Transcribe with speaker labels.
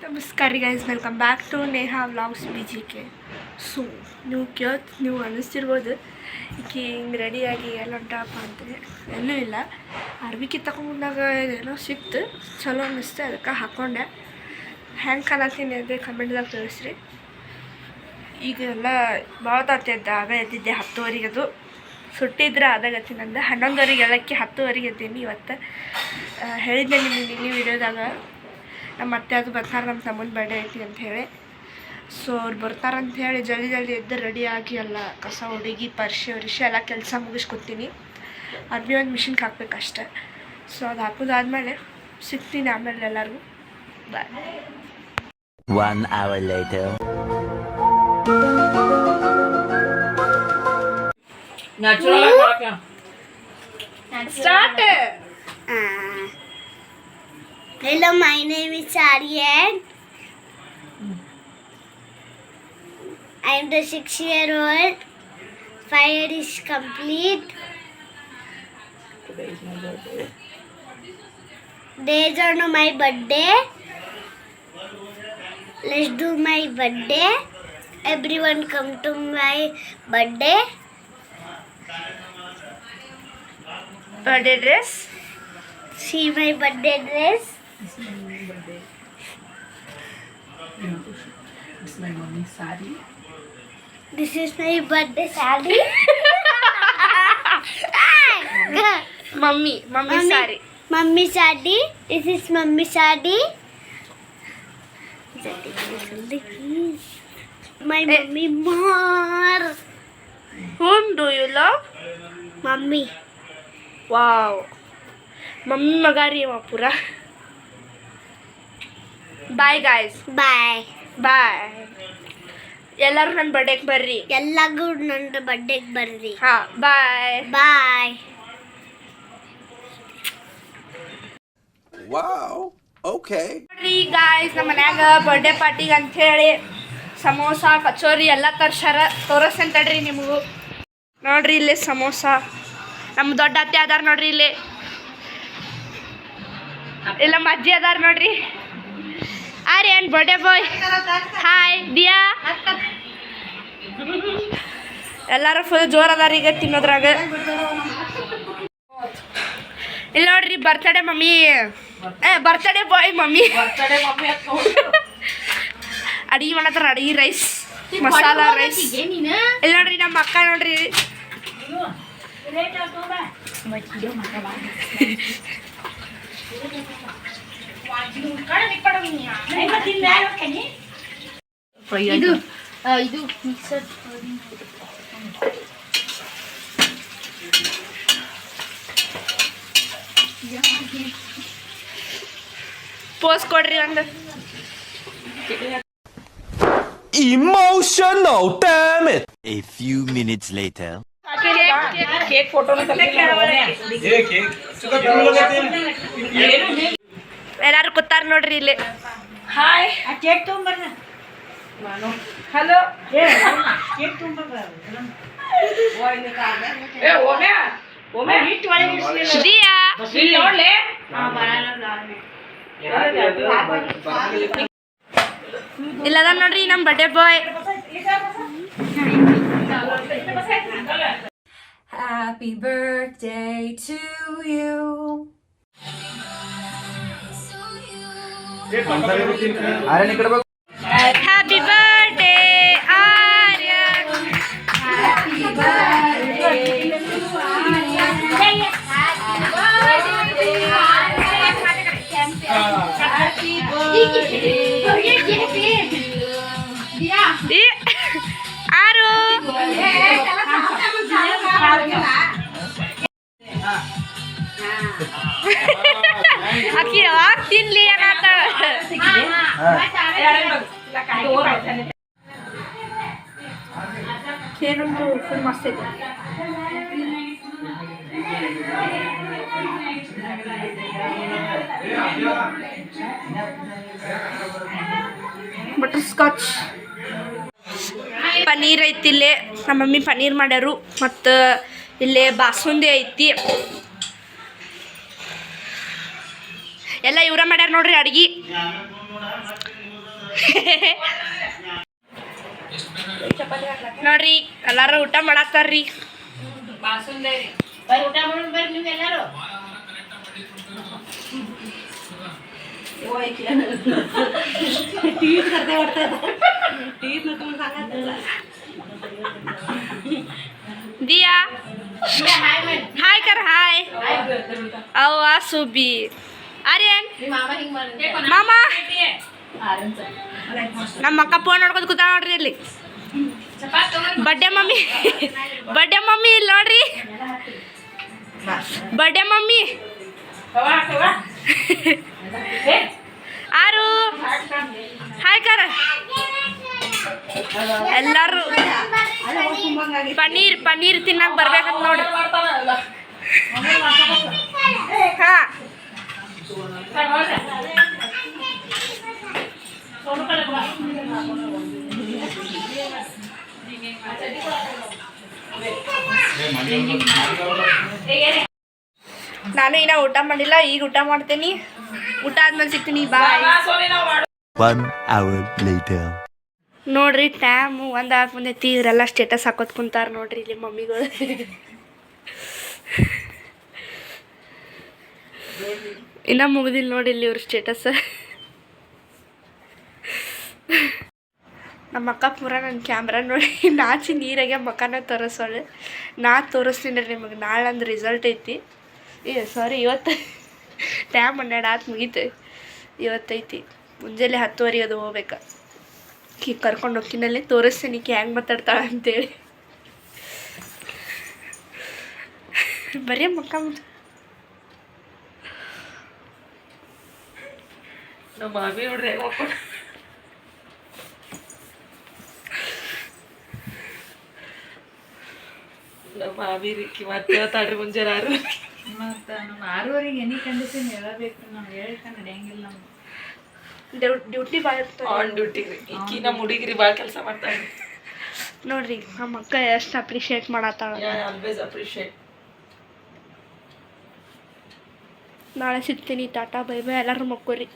Speaker 1: ನಮಸ್ಕಾರ guys, welcome back to Neha vlogs BGK. So ನೀವು ಅನ್ನಿಸ್ತಿರ್ಬೋದು ಈಕೆ ಹಿಂಗೆ ರೆಡಿಯಾಗಿ ಎಲ್ಲ ಹೊಂಟಪ್ಪ ಅಂತೇಳಿ. ಎಲ್ಲೂ ಇಲ್ಲ, ಅರ್ವಿಕೆ ತಗೊಂಡಾಗ ಏನೋ ಸಿಕ್ತು, ಚಲೋ ಅನ್ನಿಸ್ತು, ಅದಕ್ಕೆ ಹಾಕ್ಕೊಂಡೆ. ಹೆಂಗೆ ಕಾಣತ್ತೀನಿ ಅದೇ ಕಮೆಂಟ್ದಾಗ ತಿಳಿಸ್ರಿ. ಈಗ ಎಲ್ಲ ಭಾಳ ತಾತ್ಯದ್ದ, ಆಗ ಎದ್ದಿದ್ದೆ 10:30 ಅದು. ಸುಟ್ಟಿದ್ರೆ ಆದಾಗತ್ತಿ ನಂದು 11:00 ಹೇಳಕ್ಕೆ 10:30 ಎದ್ದೀನಿ ಇವತ್ತು. ಹೇಳಿದ್ದೆ ನಿಮಗೆ ವಿಡಿಯೋದಾಗ ನಮ್ಮ ಅತ್ತೆ ಅದು ಬರ್ತಾರೆ, ನಮ್ಮ ತಮ್ಮನ ಬರ್ಡೇ ಐತಿ ಅಂಥೇಳಿ. ಸೊ ಅವ್ರು ಬರ್ತಾರಂತ ಹೇಳಿ ಜಲ್ದಿ ಎದ್ದು ರೆಡಿಯಾಗಿ ಎಲ್ಲ ಕಸ ಹುಡುಗಿ ಪರಿಶಿ ಎಲ್ಲ ಕೆಲಸ ಮುಗಿಸ್ಕೊತೀನಿ. ಅರ್ಬಿ ಒಂದು ಮಿಷಿನ್ಗೆ ಹಾಕ್ಬೇಕಷ್ಟೆ. ಸೊ ಅದು ಹಾಕೋದಾದ್ಮೇಲೆ ಸಿಗ್ತೀನಿ ಆಮೇಲೆ ಎಲ್ಲರಿಗೂ. ಬಾಯ್.
Speaker 2: 1 hour later.
Speaker 1: Start.
Speaker 3: Hello, my name is Aryan. I am the 6-year-old. 5 years is complete. Today is my birthday. Days on my birthday. Let's do my birthday. Everyone come to my birthday.
Speaker 1: Birthday dress.
Speaker 3: See my birthday dress.
Speaker 4: This is my birthday. This is my mommy's sari.
Speaker 3: This is my birthday sari.
Speaker 1: Mummy sari.
Speaker 3: Mummy sari. This is mummy sari. My mummy more.
Speaker 1: Whom do you love?
Speaker 3: Mummy.
Speaker 1: Wow. Mummy magari ma pura. Bye guys.
Speaker 3: Bye.
Speaker 1: Bye. ಎಲ್ಲರೂ ನನ್ನ ಬರ್ಡೇಗೆ ಬರ್ರಿ.
Speaker 3: ಎಲ್ಲರಿಗೂ ನನ್ನ ಬರ್ಡೇಗೆ ಬರ್ರಿ.
Speaker 1: ಹಾಂ, ಬಾಯ್.
Speaker 3: ಬಾಯ್.
Speaker 2: Wow. Okay.
Speaker 1: ನೋಡ್ರಿ guys, ನಮ್ಮ ಮನ್ಯಾಗ ಬರ್ಡೇ ಪಾರ್ಟಿಗೆ ಅಂಥೇಳಿ ಸಮೋಸ ಕಚೋರಿ ಎಲ್ಲ ತರ್ಸಾರ. ತೋರಿಸ್ತೇನೆ ನಿಮಗೂ. ನೋಡ್ರಿ ಇಲ್ಲಿ ಸಮೋಸ. ನಮ್ಮ ದೊಡ್ಡ ಅತ್ತೆ ಅದಾರ ನೋಡ್ರಿ ಇಲ್ಲಿ. ಇಲ್ಲ ನಮ್ಮ ಅಜ್ಜಿ ಅದಾರ ನೋಡ್ರಿ. Aryan birthday boy. Hi Diya. ಎಲ್ಲರೂ ಫುಲ್ ಜೋರ್ ಅದಾರ ಈಗ ತಿನ್ನೋದ್ರಾಗ. ಇಲ್ಲಿ ನೋಡ್ರಿ birthday mummy, birthday boy mummy. ಅಡಿಗೆ ಮಾಡತ್ತಾರ, ಅಡಿಗೆ ರೈಸ್, ಮಸಾಲಾ ರೈಸ್. ಇಲ್ಲಿ ನೋಡ್ರಿ ನಮ್ಮ ಅಕ್ಕ ನೋಡ್ರಿ.
Speaker 3: ಇದು ಮಿಕ್ಸರ್.
Speaker 1: ಪೋಸ್ ಕೊಡ್ರಿ ಒಂದು.
Speaker 2: Emotional, damn it. A few minutes later.
Speaker 4: Cake ಫೋಟೋನ
Speaker 1: ಎಲ್ಲಾರು ಕೂತಾರ ನೋಡ್ರಿ ಇಲ್ಲಿ. ಹಾಯ್.
Speaker 4: ಕೇಕ್ ತೊಗೊಂಬರ್ರಿ.
Speaker 1: ಹಲೋ.
Speaker 4: ಕೇಕ್ ತೊಗೊಂಬರ್ರಿ.
Speaker 1: ದಿಯಾ
Speaker 4: ನೋಡ್ಲೆ.
Speaker 1: ಇಲ್ಲದ ನೋಡ್ರಿ ನಮ್ಮ birthday boy.
Speaker 5: Happy birthday to you.
Speaker 1: Happy birthday Aryan.
Speaker 5: Happy birthday to Aryan. Happy birthday.
Speaker 1: ಆರು ಅಕ್ಕಿ ಯಾವಾಗ ತಿನ್ಲಿ ಅನ್ನತ್ತ. ಏನಂತೂ ಫುಲ್ ಮಸ್ತ್ ಐತೆ. Butter scotch. ಪನ್ನೀರ್ ಐತಿ ಇಲ್ಲೇ, ನಮ್ಮ ಮಮ್ಮಿ ಪನ್ನೀರ್ ಮಾಡ್ಯಾರು. ಮತ್ತು ಇಲ್ಲೇ ಬಾಸುಂದಿ ಐತಿ. ಎಲ್ಲ ಇವ್ರ ಮಾಡ್ಯಾರ ನೋಡ್ರಿ ಅಡ್ಗಿ. ನೋಡ್ರಿ ಎಲ್ಲಾರು ಊಟ ಮಾಡತ್ತಾರ್ರಿ.
Speaker 4: ಬರ್ರಿ ಊಟ ಮಾಡೋಣ ಬರ್ರಿ ನೀವು ಎಲ್ಲರೂ.
Speaker 1: दिया हाय कर हाय ಅವ್ವ ಸುಬಿ ಆರ್ಯನ್ ಮಾಮ ನಮ್ಮ ಅಕ್ಕ ಫೋನ್ ನೋಡ್ಕೊಂಡು ಕೂತ ನೋಡ್ರಿ ಇಲ್ಲಿ. ಬರ್ಡೇ ಮಮ್ಮಿ ಇಲ್ಲಿ ನೋಡ್ರಿ. ಬರ್ಡೇ ಮಮ್ಮಿ ಆರು ಹಾಯ್ ಕರ ಎಲ್ಲಾರು ಪನ್ನೀರ್ ತಿನ್ನಕ್ ಬರ್ಬೇಕಂತ ನೋಡ್ರಿ. ಹಾ ನಾನು ಇನ್ನ ಊಟ ಮಾಡಿಲ್ಲ, ಈಗ ಊಟ ಮಾಡ್ತೀನಿ. ಊಟ ಆದ್ಮೇಲೆ ಸಿಗ್ತೀನಿ, ಬಾಯ್.
Speaker 2: 1 hour later.
Speaker 1: ನೋಡ್ರಿ ಟೈಮ್ 1 ಆಗಿ ಬಂದೈತಿ. ಇವರೆಲ್ಲ ಸ್ಟೇಟಸ್ ಹಾಕೋತ್ ಕುಂತಾರ ನೋಡ್ರಿ ಇಲ್ಲಿ ಮಮ್ಮಿಗಳು. ಇನ್ನ ಮುಗ್ದಿಲ್ಲ ನೋಡಿ ಇಲ್ಲಿ ಇವ್ರ ಸ್ಟೇಟಸ್. ನಮ್ಮ ಅಕ್ಕ ಪೂರ ನನ್ನ ಕ್ಯಾಮ್ರಾ ನೋಡಿ ನಾಚಿ ನೀರಾಗೆ ಮಕ್ಕನ ತೋರಿಸೋಳು. ನಾ ತೋರಿಸ್ತೀನಿ ರೀ ನಿಮಗೆ ನಾಳೆ ಒಂದು ರಿಸಲ್ಟ್ ಐತಿ. ಸಾರಿ ಇವತ್ತು ಟೈಮ್ 12 ಆತು ಮುಗೀತು. ಇವತ್ತೈತಿ ಮುಂಜಾನೆ 10:30 ಅದು ಹೋಗ್ಬೇಕು. ಕರ್ಕೊಂಡು ಹೋಗ್ತೀನಲ್ಲಿ ತೋರಿಸ್ತೀನಿ ಹೆಂಗೆ ಮಾತಾಡ್ತಾಳೆ ಅಂತೇಳಿ. ಬರೀ ಮಕ್ಕ
Speaker 4: ನಮ್ಮ ಮಾಮಿ ನೋಡ್ರಿ ನಮ್ಮ ಮಾಮಿ ರೀಕಿ ಮತ್ತೆ ತಾಡ್ರಿ ಮುಂಜಾನೆ 6
Speaker 5: ಮತ್ತು ನಮ್ಮ 6ವರೆಗೆ ಎನಿ ಕಂಡೀಷನ್ ಹೇಳಬೇಕು. ನಾವು ಹೇಳಿಕ ನಡೆಯಂಗಿಲ್ಲ.
Speaker 1: ಡ್ಯೂಟಿ ಭಾಳ ಇರ್ತದೆ.
Speaker 4: ಆನ್ ಡ್ಯೂಟಿ ರೀ ಈಕಿ ನಮ್ಮ ಹುಡುಗಿರಿ ಭಾಳ ಕೆಲಸ ಮಾಡ್ತಾಳೆ
Speaker 1: ನೋಡ್ರಿ. ನಮ್ಮ ಅಕ್ಕ ಎಷ್ಟು ಅಪ್ರಿಷಿಯೇಟ್ ಮಾಡತ್ತಾಳ.
Speaker 4: Always appreciate.
Speaker 1: ನಾಳೆ ಸಿಗ್ತೀನಿ. Tata bye bye. ಎಲ್ಲರೂ ಮಕ್ಕೋರಿ.